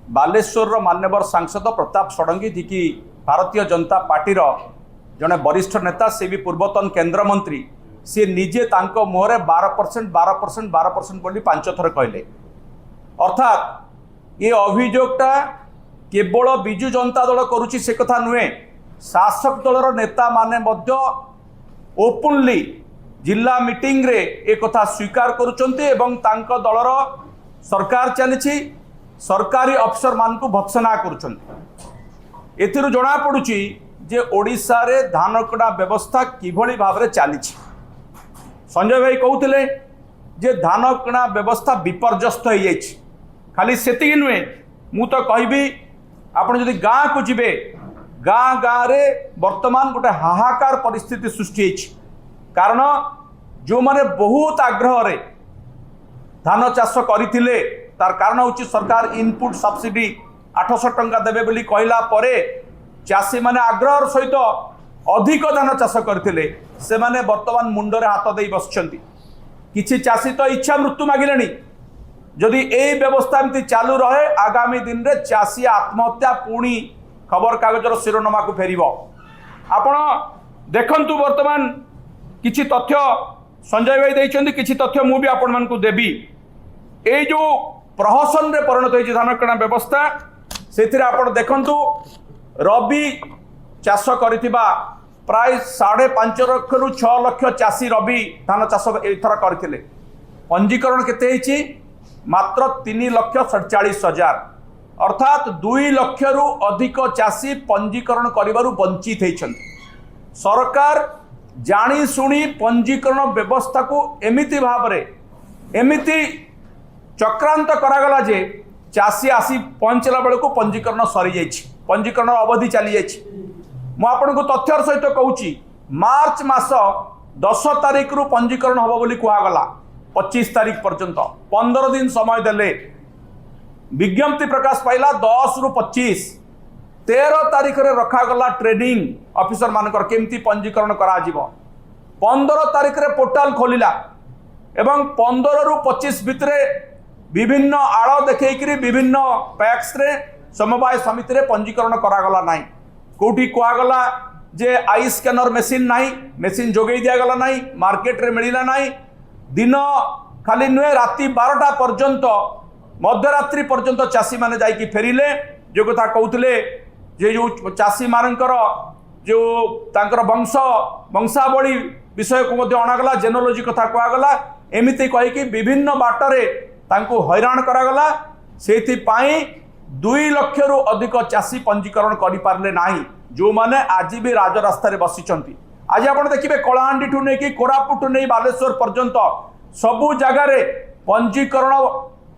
बालेश्वर मान्यवर सांसद प्रताप षडंगी जी कि भारतीय जनता पार्टी जड़े वरिष्ठ नेता से भी पूर्वतन केंद्र मंत्री सी निजे मुहरे 12% 12% 12% बोली 5 थर कहले। अर्थात ये अभियोगटा केवल बिजु जनता दल करुच्ची से कथा नुहे, शासक दलर नेता माने मध्य ओपनली जिला मीटिंग रे एक कथा स्वीकार करुचंती एवं तांको दलर सरकार चली सरकारी अफसर मान को भत्सना करुचंती। एथिरु जणा पड़ुची जे ओडिशा रे धान कटा व्यवस्था किभली भाव रे चली। संजय भाई कहते जे धान किणा व्यवस्था विपर्यस्त हो जाइए। खाली सेति नुहे, मु तो कहबी आपण जदि गाँ को जिबे गाँ गाँ रे वर्तमान गोटे हाहाकार परिस्थिति सृष्टि होइछि। कारण जो माने बहुत आग्रह रे धान चाष करथिले तार कारण होछि सरकार इनपुट सब्सिडी 800 टंका देबे बोली कहला परे चाषी माने आग्रह सहित अधिक धान चाष करथिले से माने वर्तमान मुंडरे हाथ देई बसछंती। किछि चाषी तो इच्छा मृत्यु मागिलेनी। जदि ए व्यवस्था एमती चालू रहे आगामी दिन रे चाषी आत्महत्या पुणी खबर कागजर शिरोनामा को फेरिबो। आपण देखंतु वर्तमान किछि तथ्य संजय भाई देइछन्ती, किछि तथ्य मु भी आपण मान को देबी। ए जो प्रहसन रे परिणत होइछि धान किणा व्यवस्था सेथिरे आपण देखंतु रबी चाष करिथिबा प्राय 5.5 लाख रु 6 लाख चाषी रबी धान चाष एथर करथिले। पंजीकरण केते होइछि मात्र 3,47,000 अर्थात 2 लाख रु अधिक चाषी पंजीकरण करिबारु वंचित होइछन्ति। सरकार जानी सुनी पंजीकरण व्यवस्था को एमिति भाव रे एमिति चक्रांत करागला जे चाषी आसी पहुंचला बेल को पंजीकरण सरी जाइछि, पंजीकरण अवधि चली जाइछि। मु आपनको तथ्यर सहित कहूची मार्च मास 10 तारिख रु पंजीकरण हबो बोली कुआगला 25 तारिख पर्यंत 15 दिन समय देले। विज्ञप्ति प्रकाश पाइला 10 रु 25, 13 तारिख रे रखागला ट्रेनिंग ऑफिसर मानकर केमती पंजीकरण करा जिवो। 15 तारिख रे पोर्टाल खोलिला एवं 15 रु 25 भितरे विभिन्न आड़ देखैकरी विभिन्न पैक्स रे समवाय समिति रे पंजीकरण करागला नाही। कोठी कुआगला जे आई स्कैनर मेसीन नाही, मेसीन जोगई दिया गला नाही, मार्केट रे मिलिला नाही। दिन खाली नुहे राति 12टा पर्यंत मध्यरात्रि पर्यंत चाषी माने जाइकी फेरिले। जो कथा कहउतले जे जो चाषी मानकर जो तांकर वंशावली विषय को मध्य अणागला, जेनोलॉजी कथा कुआगला। एमिति कहिकी विभिन्न बाटरे तांको हैरान करागला। सेथि पाई 2 लाख रु अधिक चाषी पंजीकरण करि पारले नाही, जो माने आज भी राजरास्ता रे बसिचंती। आज आपण देखिबे कलाहांडी ठु नै कि कोरापुट नै बालेश्वर पर्यंत सबु जगह रे पंजीकरण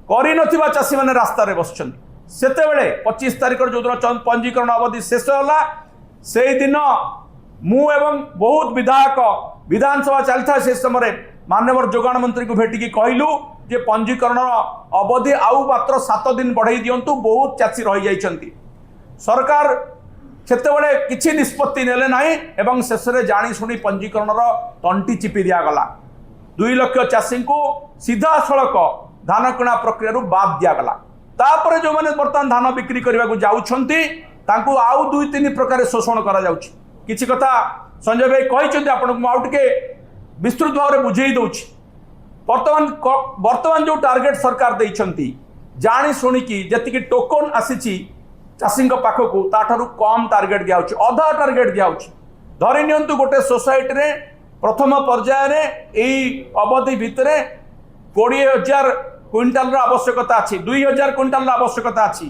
करि नथिबा चाषी माने रास्ता रे बसिचंती। सेते बेले 25 तारिख जो दिन पंजीकरण अवधि शेष होला से दिन मु एवं बहुत विधायक विधानसभा चलता से समय माननीय जोगाण मंत्री को भेटिकी कहलु जे पंजीकरण अवधि आउ मात्र 7 दिन बढ़ाई दियंतु, बहुत चाषी रही जाइछंती। सरकार सेतेबेले किछि निष्पत्ति नेले नाही एवं शेष रे जानी सुनी पंजीकरण तंटी चिपी दिया गला। 2 लाख चाषी को सीधा सड़क धान किणा प्रक्रिया रु बाद दिया गला। तापर जो माने वर्तमान धान बिक्री करबा को जाउछंती तांकु आउ 2-3 प्रकार शोषण करा जाउछि। किछि कथा संजय भाई कहिछंती, आपन आउ टिके विस्तृत भाव रे बुझेई दउछि। वर्तमान जो टार्गेट सरकार देइछंती जानी सुनी कि जति टोकन आसीछि चाषी पाखकू ताठारु कम टार्गेट दिया होछि, अधा टार्गेट दिया होछि। धरि नियंतु गोटे सोसाइटी रे प्रथम पर्याय रे एई अवधि भितरे 20,000 क्विंटाल आवश्यकता अच्छी, 2,000 क्विंटाल आवश्यकता अच्छी,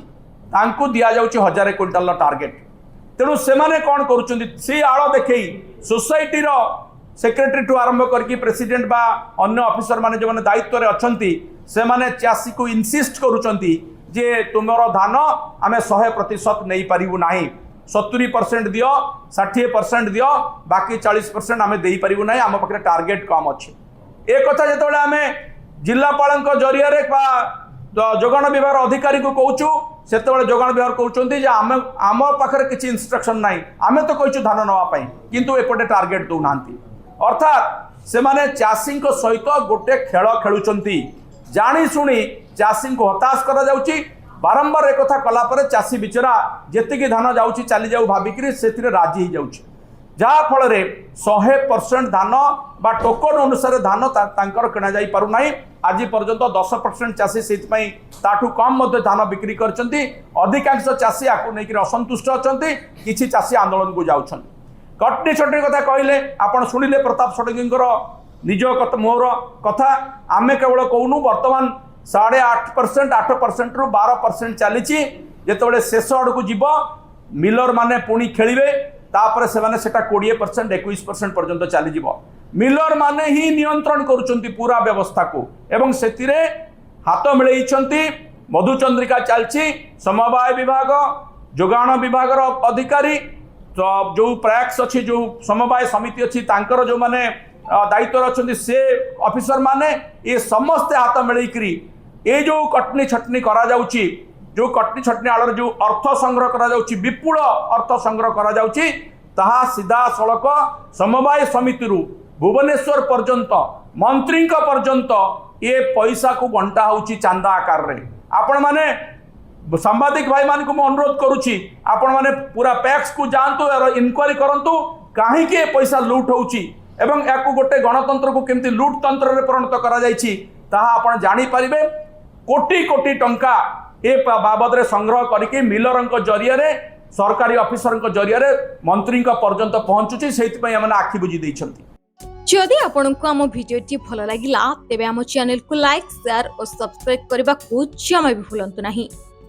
तांकू दिया जाउछि 1,000 क्विंटाल टार्गेट। तेणु से माने कौन करुछंती सी आड़ देखई सोसाइटी रो सेक्रेटरी टू आरंभ करके प्रेसिडेंट बा अन्य ऑफिसर माने जो माने दायित्व रे अछंती से माने चाषी को इनसिस्ट करुछंती जे तुमरो धान आमे 100% नहीं पारिबु नाही, 70% दियो, 60% दियो, बाकी 40% आमे देई पारिबु नाही, आम पाखरे टार्गेट कम अछि। ए कथा जेतबेले आमे जिल्लापालक जरिया रे बा जोगाण विभाग अधिकारी को कहूचु सेतबेले जोगाण विभाग कहउचंती जे आम पाखरे किछि इंस्ट्रक्शन नाही, आमे तो कहूचु धान नवा पई किंतु एपटे टार्गेट दउ नांती। अर्थात से माने चाषी सहित गोटे खेल खेलुचंती, जानी सुनी चाषी को हताश करा जाउची। बारंबार एक कथा कला पर चाषी बिचरा जेतिकी धान जाऊँगी चली जाऊ भाविक से राजी हो जाऊँ जहाँ फल 100% धान बा टोकन अनुसार धान तांकर किणा जाई पारु नाही। आज पर्यंत 10% चाषी से ताठू कम धान बिक्री करछंती। अधिकांश चाषी आपको नहीं असंतुष्ट अछंती। किछि चाषी आंदोलन को जाउछन। कटनी छटनी कथा कहले आपण सुनिले प्रताप षडंगीकर निज मोर कथा आमे केवल कहूनु वर्तमान 8.5% 8% रु 12% चली जिते शेष आड़क जीव मिलर माने पुणी खेलिवे तापर से माने सेटा 20% 21% पर्यंत चली जीव। मिलर माने ही नियंत्रण करुचंती पूरा व्यवस्था को एवं सेतिरे हाथ मिलैछंती। मधुचंद्रिका चलछि समवाय विभाग जोगाण विभाग अधिकारी तो जो प्रयास अच्छी जो समवाय समिति अच्छी तांकर जो माने दायित्व अच्छा से ऑफिसर माने ये समस्ते हाथ मिलैकरी ये जो कटनी छटनी करा जाउची जो कटनी छटनी आड़ जो अर्थ संग्रह करा जाउची विपुल अर्थ संग्रह करा जाउची ताहा सीधा सड़क समवाय समिति भुवनेश्वर पर्यंत मंत्री पर्यंत ये पैसा को बंटा होची चांदा आकार रे। आपण माने सांबादिक भाई मान को मैं अनुरोध करुच्ची आपण माने पूरा पैक्स को जानतु यार इनक्वारी करंतु कहीं पैसा लुट होची एवं या गोटे गणतंत्र को केमती लुट तंत्र रे परिणत करा जायछि ताहा आपण जानि परिबे। कोटी कोटी टंका ए बाबद रे संग्रह करके मिलर जरिया रे सरकारी ऑफिसर जरिया रे मंत्री पर्यंत पहुंचुची सेति पई हमने आखि बुझी दैछंती। जदि आपंको आम भिडी भल लगा तेब आम चैनल को लाइक शेयर और सब्सक्राइब करने को जमा भी भूलु नहीं।